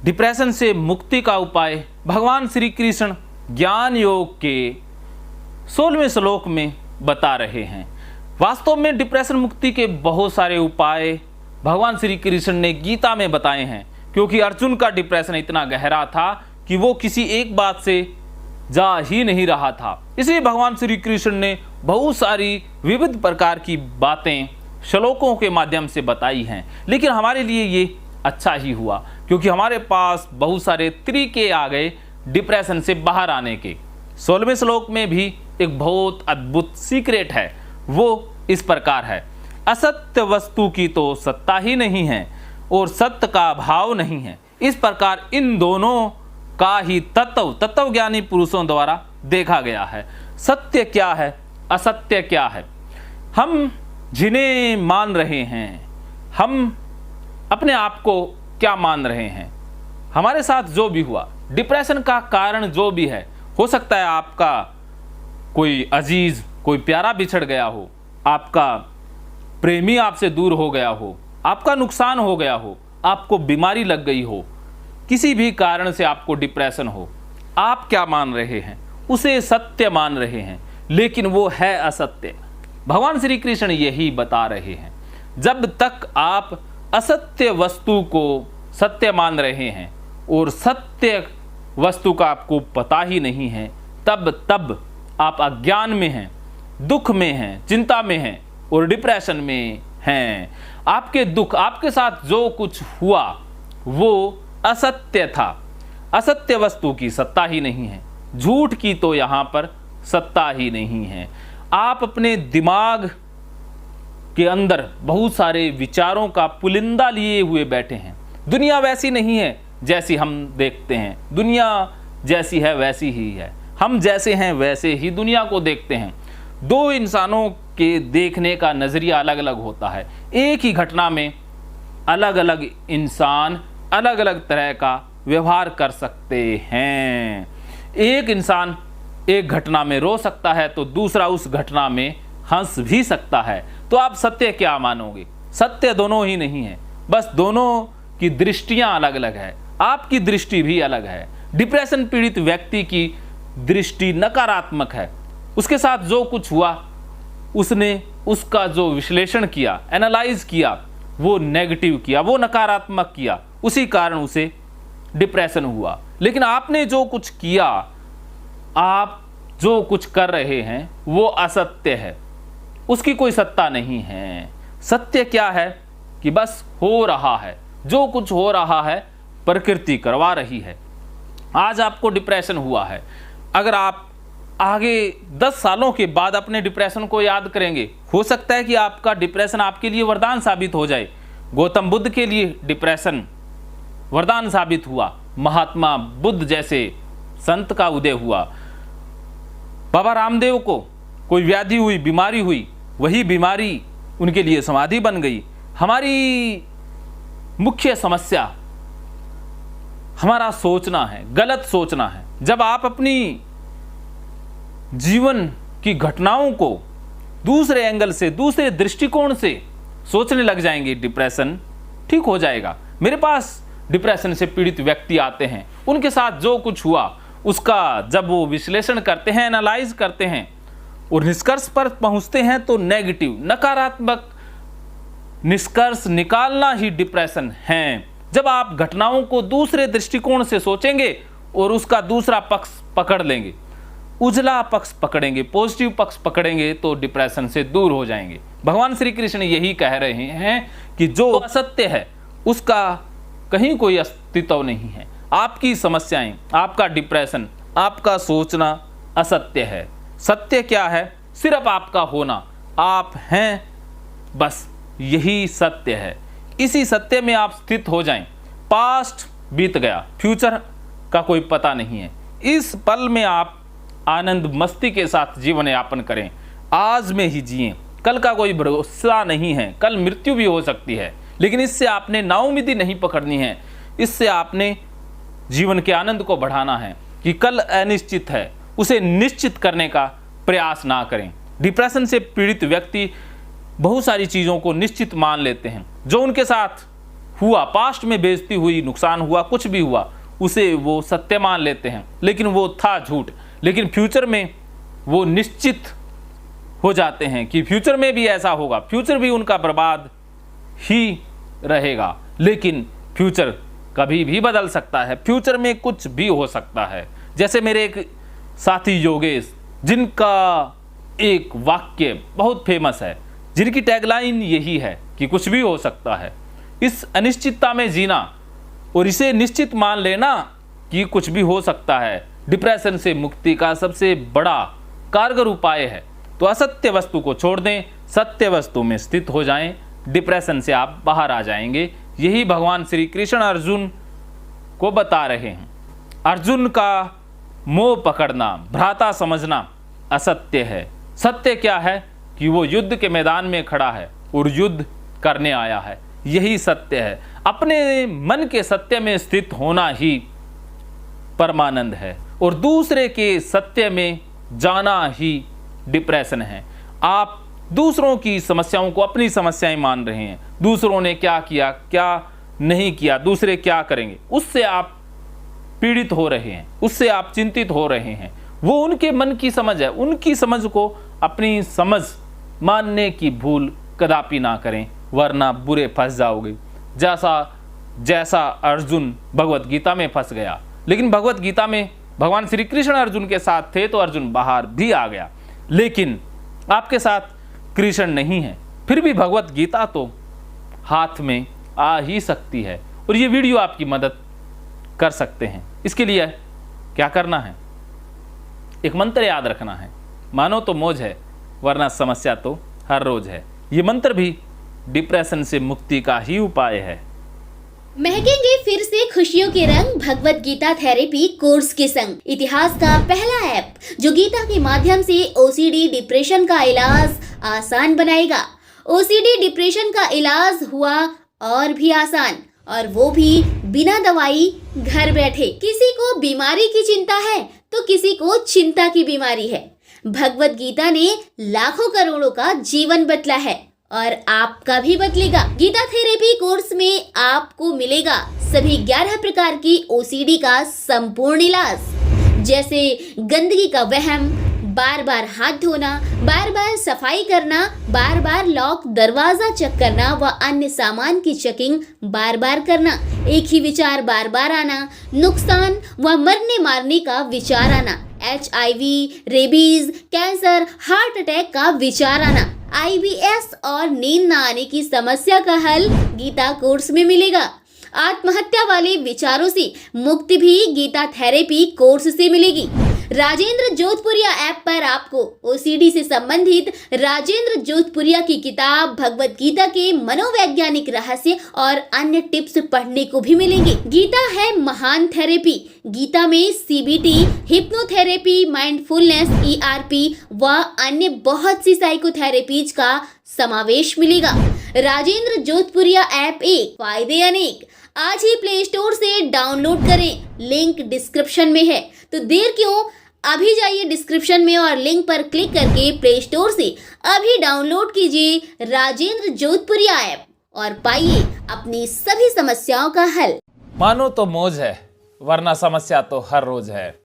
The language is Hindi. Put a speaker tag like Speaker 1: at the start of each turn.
Speaker 1: डिप्रेशन से मुक्ति का उपाय भगवान श्री कृष्ण ज्ञान योग के 16वें श्लोक में बता रहे हैं। वास्तव में डिप्रेशन मुक्ति के बहुत सारे उपाय भगवान श्री कृष्ण ने गीता में बताए हैं, क्योंकि अर्जुन का डिप्रेशन इतना गहरा था कि वो किसी एक बात से जा ही नहीं रहा था। इसलिए भगवान श्री कृष्ण ने बहुत सारी विविध प्रकार की बातें श्लोकों के माध्यम से बताई हैं। लेकिन हमारे लिए ये अच्छा ही हुआ, क्योंकि हमारे पास बहुत सारे तरीके आ गए डिप्रेशन से बाहर आने के। 16वें श्लोक में भी एक बहुत अद्भुत सीक्रेट है, वो इस प्रकार है, असत्य वस्तु की तो सत्ता ही नहीं है और सत्य का भाव नहीं है। इस प्रकार इन दोनों का ही तत्व ज्ञानी पुरुषों द्वारा देखा गया है। सत्य क्या है, असत्य क्या है, हम जिन्हें मान रहे हैं, हम अपने आप को क्या मान रहे हैं, हमारे साथ जो भी हुआ, डिप्रेशन का कारण जो भी है, हो सकता है आपका कोई अजीज, कोई प्यारा बिछड़ गया हो, आपका प्रेमी आपसे दूर हो गया हो, आपका नुकसान हो गया हो, आपको बीमारी लग गई हो, किसी भी कारण से आपको डिप्रेशन हो, आप क्या मान रहे हैं, उसे सत्य मान रहे हैं, लेकिन वो है असत्य। भगवान श्री कृष्ण यही बता रहे हैं, जब तक आप असत्य वस्तु को सत्य मान रहे हैं और सत्य वस्तु का आपको पता ही नहीं है, तब आप अज्ञान में हैं, दुख में हैं, चिंता में हैं और डिप्रेशन में हैं। आपके दुख, आपके साथ जो कुछ हुआ वो असत्य था। असत्य वस्तु की सत्ता ही नहीं है, झूठ की तो यहाँ पर सत्ता ही नहीं है। आप अपने दिमाग के अंदर बहुत सारे विचारों का पुलिंदा लिए हुए बैठे हैं। दुनिया वैसी नहीं है जैसी हम देखते हैं, दुनिया जैसी है वैसी ही है, हम जैसे हैं वैसे ही दुनिया को देखते हैं। दो इंसानों के देखने का नज़रिया अलग अलग होता है। एक ही घटना में अलग अलग इंसान अलग अलग तरह का व्यवहार कर सकते हैं। एक इंसान एक घटना में रो सकता है तो दूसरा उस घटना में हंस भी सकता है। तो आप सत्य क्या मानोगे? सत्य दोनों ही नहीं है, बस दोनों की दृष्टियां अलग अलग है। आपकी दृष्टि भी अलग है। डिप्रेशन पीड़ित व्यक्ति की दृष्टि नकारात्मक है। उसके साथ जो कुछ हुआ, उसने उसका जो विश्लेषण किया, एनालाइज किया, वो नेगेटिव किया, वो नकारात्मक किया, उसी कारण उसे डिप्रेशन हुआ। लेकिन आपने जो कुछ किया, आप जो कुछ कर रहे हैं वो असत्य है, उसकी कोई सत्ता नहीं है। सत्य क्या है कि बस हो रहा है, जो कुछ हो रहा है प्रकृति करवा रही है। आज आपको डिप्रेशन हुआ है, अगर आप आगे 10 सालों के बाद अपने डिप्रेशन को याद करेंगे, हो सकता है कि आपका डिप्रेशन आपके लिए वरदान साबित हो जाए। गौतम बुद्ध के लिए डिप्रेशन वरदान साबित हुआ, महात्मा बुद्ध जैसे संत का उदय हुआ। बाबा रामदेव को कोई व्याधि हुई, बीमारी हुई, वही बीमारी उनके लिए समाधि बन गई। हमारी मुख्य समस्या हमारा सोचना है, गलत सोचना है। जब आप अपनी जीवन की घटनाओं को दूसरे एंगल से, दूसरे दृष्टिकोण से सोचने लग जाएंगे, डिप्रेशन ठीक हो जाएगा। मेरे पास डिप्रेशन से पीड़ित व्यक्ति आते हैं, उनके साथ जो कुछ हुआ उसका जब वो विश्लेषण करते हैं, एनालाइज करते हैं और निष्कर्ष पर पहुंचते हैं, तो नेगेटिव, नकारात्मक निष्कर्ष निकालना ही डिप्रेशन है। जब आप घटनाओं को दूसरे दृष्टिकोण से सोचेंगे और उसका दूसरा पक्ष पकड़ लेंगे, उजला पक्ष पकड़ेंगे, पॉजिटिव पक्ष पकड़ेंगे, तो डिप्रेशन से दूर हो जाएंगे। भगवान श्री कृष्ण यही कह रहे हैं कि जो असत्य है उसका कहीं कोई अस्तित्व नहीं है। आपकी समस्याएं, आपका डिप्रेशन, आपका सोचना असत्य है। सत्य क्या है? सिर्फ आपका होना, आप हैं, बस यही सत्य है। इसी सत्य में आप स्थित हो जाएं। पास्ट बीत गया, फ्यूचर का कोई पता नहीं है। इस पल में आप आनंद मस्ती के साथ जीवन यापन करें, आज में ही जिएं। कल का कोई भरोसा नहीं है, कल मृत्यु भी हो सकती है, लेकिन इससे आपने नाउमीदी नहीं पकड़नी है। इससे आपने जीवन के आनंद को बढ़ाना है कि कल अनिश्चित है, उसे निश्चित करने का प्रयास ना करें। डिप्रेशन से पीड़ित व्यक्ति बहुत सारी चीज़ों को निश्चित मान लेते हैं। जो उनके साथ हुआ, पास्ट में बेइज्जती हुई, नुकसान हुआ, कुछ भी हुआ, उसे वो सत्य मान लेते हैं, लेकिन वो था झूठ। लेकिन फ्यूचर में वो निश्चित हो जाते हैं कि फ्यूचर में भी ऐसा होगा, फ्यूचर भी उनका बर्बाद ही रहेगा। लेकिन फ्यूचर कभी भी बदल सकता है, फ्यूचर में कुछ भी हो सकता है। जैसे मेरे एक साथी योगेश, जिनका एक वाक्य बहुत फेमस है, जिनकी टैगलाइन यही है कि कुछ भी हो सकता है। इस अनिश्चितता में जीना और इसे निश्चित मान लेना कि कुछ भी हो सकता है, डिप्रेशन से मुक्ति का सबसे बड़ा कारगर उपाय है। तो असत्य वस्तु को छोड़ दें, सत्य वस्तु में स्थित हो जाएं, डिप्रेशन से आप बाहर आ जाएंगे। यही भगवान श्री कृष्ण अर्जुन को बता रहे हैं। अर्जुन का मोह पकड़ना, भ्राता समझना असत्य है। सत्य क्या है कि वो युद्ध के मैदान में खड़ा है और युद्ध करने आया है, यही सत्य है। अपने मन के सत्य में स्थित होना ही परमानंद है और दूसरे के सत्य में जाना ही डिप्रेशन है। आप दूसरों की समस्याओं को अपनी समस्याएं मान रहे हैं, दूसरों ने क्या किया, क्या नहीं किया, दूसरे क्या करेंगे, उससे आप पीड़ित हो रहे हैं, उससे आप चिंतित हो रहे हैं। वो उनके मन की समझ है, उनकी समझ को अपनी समझ मानने की भूल कदापि ना करें, वरना बुरे फंस जाओगे। जैसा अर्जुन भगवत गीता में फंस गया। लेकिन भगवत गीता में भगवान श्री कृष्ण अर्जुन के साथ थे तो अर्जुन बाहर भी आ गया, लेकिन आपके साथ कृष्ण नहीं है, फिर भी भगवत गीता तो हाथ में आ ही सकती है और ये वीडियो आपकी मदद कर सकते हैं। इसके लिए क्या करना है, एक मंत्र याद रखना है, मानो तो मौज है वरना समस्या तो हर रोज है। ये मंत्र भी डिप्रेशन से मुक्ति का ही उपाय है।
Speaker 2: महकेंगे फिर से खुशियों के रंग भगवत गीता थेरेपी कोर्स के संग। इतिहास का पहला ऐप जो गीता के माध्यम से ओसीडी डिप्रेशन का इलाज आसान बनाएगा। ओसीडी डिप्रेशन का इलाज हुआ और भी आसान, और वो भी बिना दवाई, घर बैठे। किसी को बीमारी की चिंता है तो किसी को चिंता की बीमारी है। भगवत गीता ने लाखों करोड़ों का जीवन बदला है और आपका भी बदलेगा। गीता थेरेपी कोर्स में आपको मिलेगा सभी 11 प्रकार की ओसीडी का संपूर्ण इलाज, जैसे गंदगी का वहम, बार बार हाथ धोना, बार बार सफाई करना, बार बार लॉक दरवाजा चेक करना व अन्य सामान की चेकिंग बार बार करना, एक ही विचार बार बार आना, नुकसान व मरने मारने का विचार आना, HIV, rabies, cancer, heart attack का विचार आना, IBS और नींद न आने की समस्या का हल गीता कोर्स में मिलेगा। आत्महत्या वाले विचारों से मुक्ति भी गीता थेरेपी कोर्स से मिलेगी। राजेंद्र जोधपुरिया ऐप पर आपको ओसीडी से संबंधित राजेंद्र जोधपुरिया की किताब भगवत गीता के मनोवैज्ञानिक रहस्य और अन्य टिप्स पढ़ने को भी मिलेंगे। गीता है महान थेरेपी। गीता में CBT, हिप्नोथेरेपी, माइंडफुलनेस, ERP व अन्य बहुत सी साइकोथेरेपीज का समावेश मिलेगा। राजेंद्र जोधपुरिया ऐप एक, फायदे अनेक। आज ही प्ले स्टोर से डाउनलोड करें, लिंक डिस्क्रिप्शन में है। तो देर क्यों, अभी जाइए डिस्क्रिप्शन में और लिंक पर क्लिक करके प्ले स्टोर से अभी डाउनलोड कीजिए राजेंद्र जोधपुरिया ऐप और पाइए अपनी सभी समस्याओं का हल।
Speaker 1: मानो तो मौज है वरना समस्या तो हर रोज है।